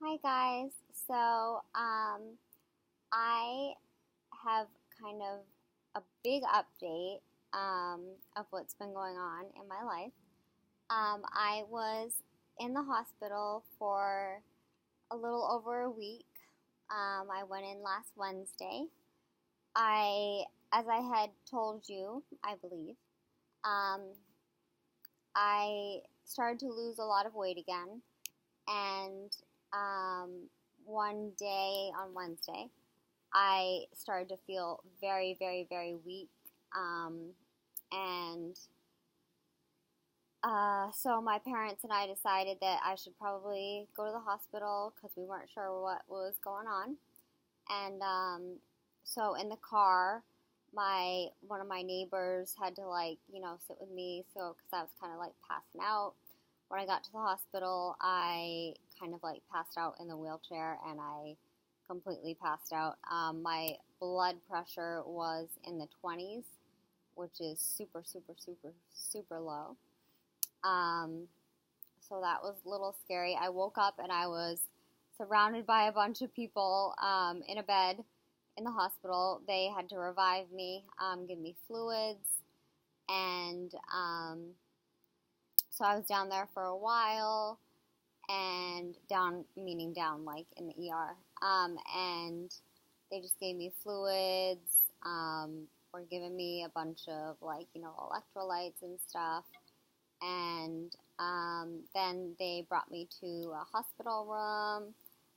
Hi guys. I have kind of a big update of what's been going on in my life. I was in the hospital for a little over a week. I went in last Wednesday. As I had told you, I believe, um, I started to lose a lot of weight again, and one day on Wednesday, I started to feel very, very, very weak. And so my parents and I decided that I should probably go to the hospital because we weren't sure what was going on. And so in the car, one of my neighbors had to sit with me, so because I was kind of like passing out. When I got to the hospital, I kind of passed out in the wheelchair, and I completely passed out. My blood pressure was in the 20s, which is super, super, super, super low. So that was a little scary. I woke up and I was surrounded by a bunch of people in a bed in the hospital. They had to revive me, give me fluids, and so I was down there for a while, and down meaning down like in the ER, and they just gave me fluids, were giving me a bunch of electrolytes and stuff, and then they brought me to a hospital room.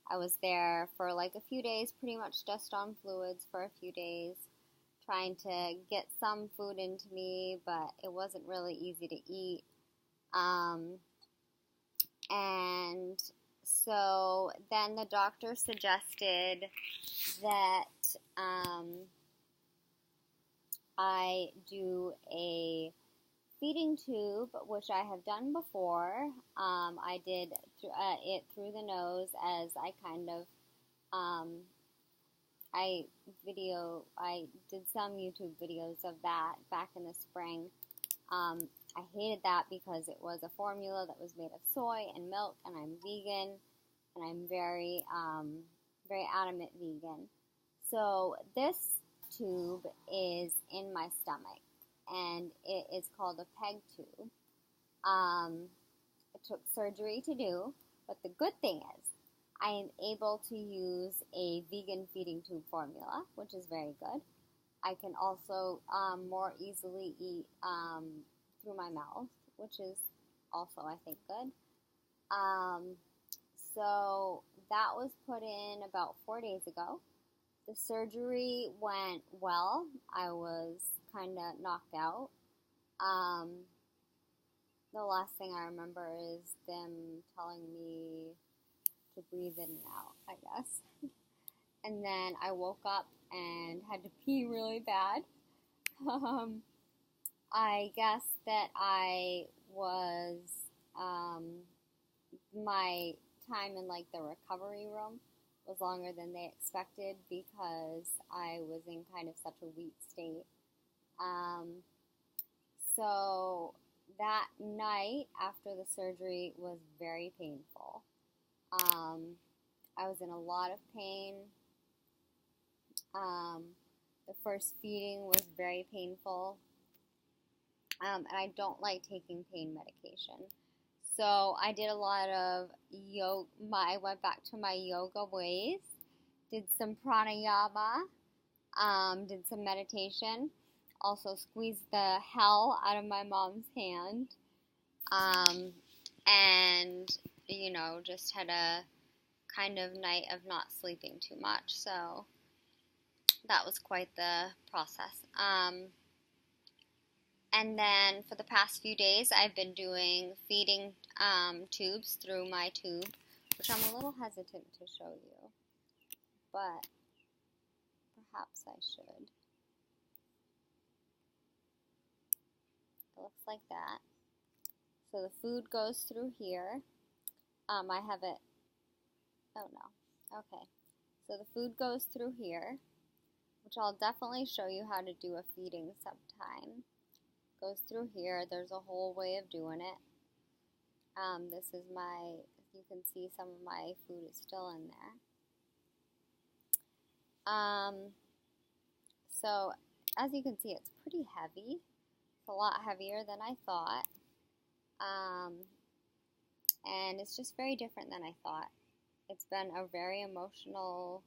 I was there for like a few days, pretty much just on fluids for a few days, trying to get some food into me, but it wasn't really easy to eat. And so then the doctor suggested that I do a feeding tube, which I have done before. I did it through the nose, as I kind of I did some YouTube videos of that back in the spring. I hated that because it was a formula that was made of soy and milk, and I'm vegan, and I'm very, very adamant vegan. So this tube is in my stomach, and it is called a PEG tube. It took surgery to do, but the good thing is I am able to use a vegan feeding tube formula, which is very good. I can also more easily eat through my mouth, which is also, I think, good. So that was put in about 4 days ago. The surgery went well. I was kind of knocked out. The last thing I remember is them telling me to breathe in and out, I guess. And then I woke up and had to pee really bad. I guess that I was, my time in the recovery room was longer than they expected because I was in kind of such a weak state. So that night after the surgery was very painful. I was in a lot of pain. The first feeding was very painful. And I don't like taking pain medication. So I did a lot of yoga. I went back to my yoga ways, did some pranayama, did some meditation, also squeezed the hell out of my mom's hand, and, just had a kind of night of not sleeping too much. So that was quite the process. And then for the past few days, I've been doing feeding tubes through my tube, which I'm a little hesitant to show you, but perhaps I should. It looks like that. So the food goes through here. I have it, oh no, okay. So the food goes through here, which I'll definitely show you how to do a feeding sometime. Goes through here. There's a whole way of doing it. This is my You can see some of my food is still in there. So as you can see, it's pretty heavy. It's a lot heavier than I thought. And it's just very different than I thought. It's been a very emotional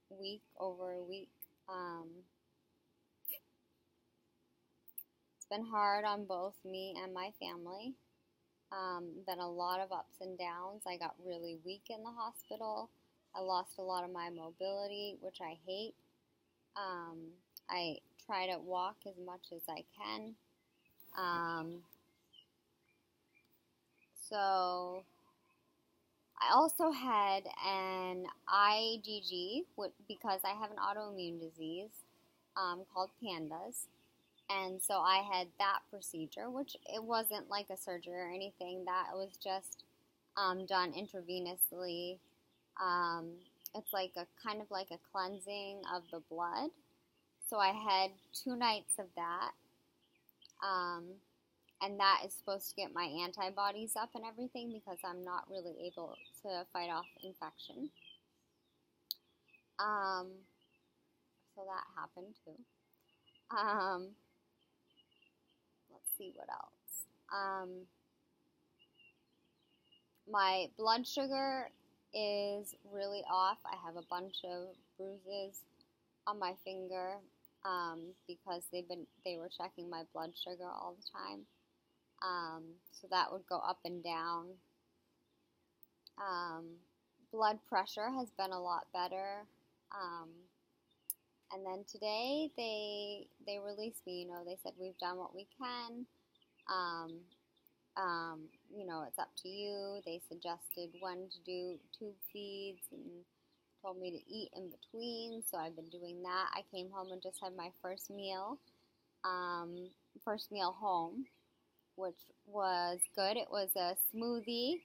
week over a week. It's been hard on both me and my family. Been a lot of ups and downs. I got really weak in the hospital. I lost a lot of my mobility, which I hate. I try to walk as much as I can. So I also had an IgG because I have an autoimmune disease called pandas. And so I had that procedure, which it wasn't like a surgery or anything. That was just done intravenously. It's like a kind of like a cleansing of the blood. So I had 2 nights of that. And that is supposed to get my antibodies up and everything because I'm not really able to fight off infection. So that happened too. Let's see what else. My blood sugar is really off. I have a bunch of bruises on my finger because they were checking my blood sugar all the time. So that would go up and down. Blood pressure has been a lot better. And then today they released me. You know, they said we've done what we can. You know, it's up to you. They suggested when to do tube feeds and told me to eat in between. So I've been doing that. I came home and just had my first meal home, which was good. It was a smoothie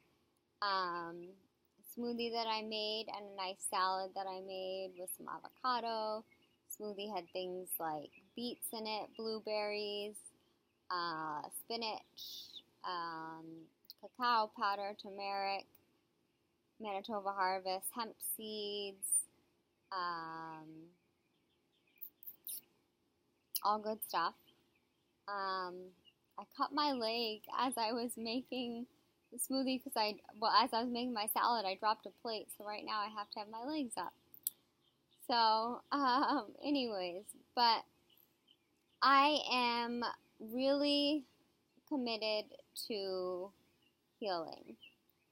that I made and a nice salad that I made with some avocado. Smoothie had things like beets in it, blueberries, spinach, cacao powder, turmeric, Manitoba Harvest, hemp seeds, all good stuff. I cut my leg as I was making the smoothie because as I was making my salad, I dropped a plate. So right now I have to have my legs up. So, anyways, but I am really committed to healing.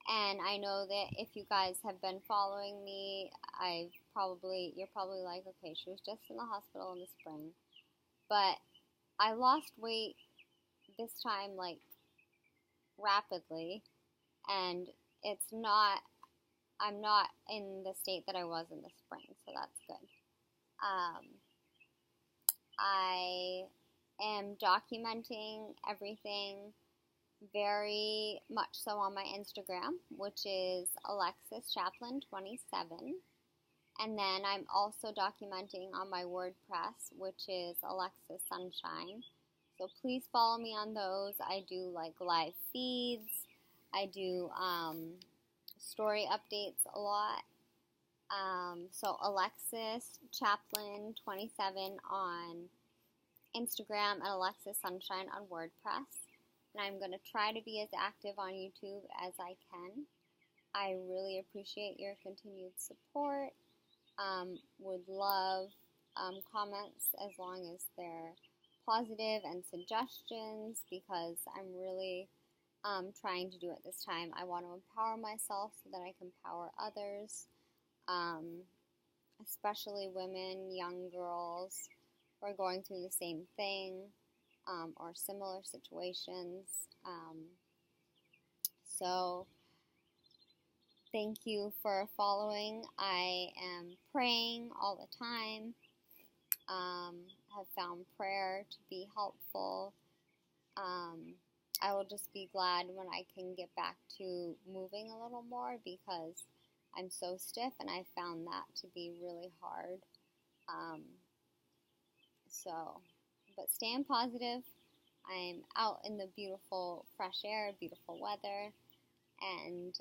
And I know that if you guys have been following me, you're probably like, okay, she was just in the hospital in the spring. But I lost weight this time, like, rapidly. And I'm not in the state that I was in the spring, so that's good. I am documenting everything very much so on my Instagram, which is Alexis Chaplin 27. And then I'm also documenting on my WordPress, which is Alexis Sunshine. So please follow me on those. I do like live feeds. I do story updates a lot. So Alexis Chaplin 27 on Instagram and Alexis Sunshine on WordPress. And I'm going to try to be as active on YouTube as I can. I really appreciate your continued support. Would love comments as long as they're positive and suggestions because I'm really trying to do it this time. I want to empower myself so that I can empower others, especially women, young girls who are going through the same thing or similar situations. So thank you for following. I am praying all the time. Have found prayer to be helpful. I will just be glad when I can get back to moving a little more because I'm so stiff and I found that to be really hard. But staying positive. I'm out in the beautiful fresh air, beautiful weather. and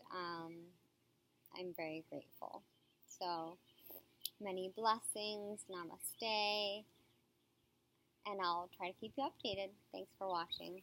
I'm very grateful. So, many blessings, namaste, and I'll try to keep you updated. Thanks for watching.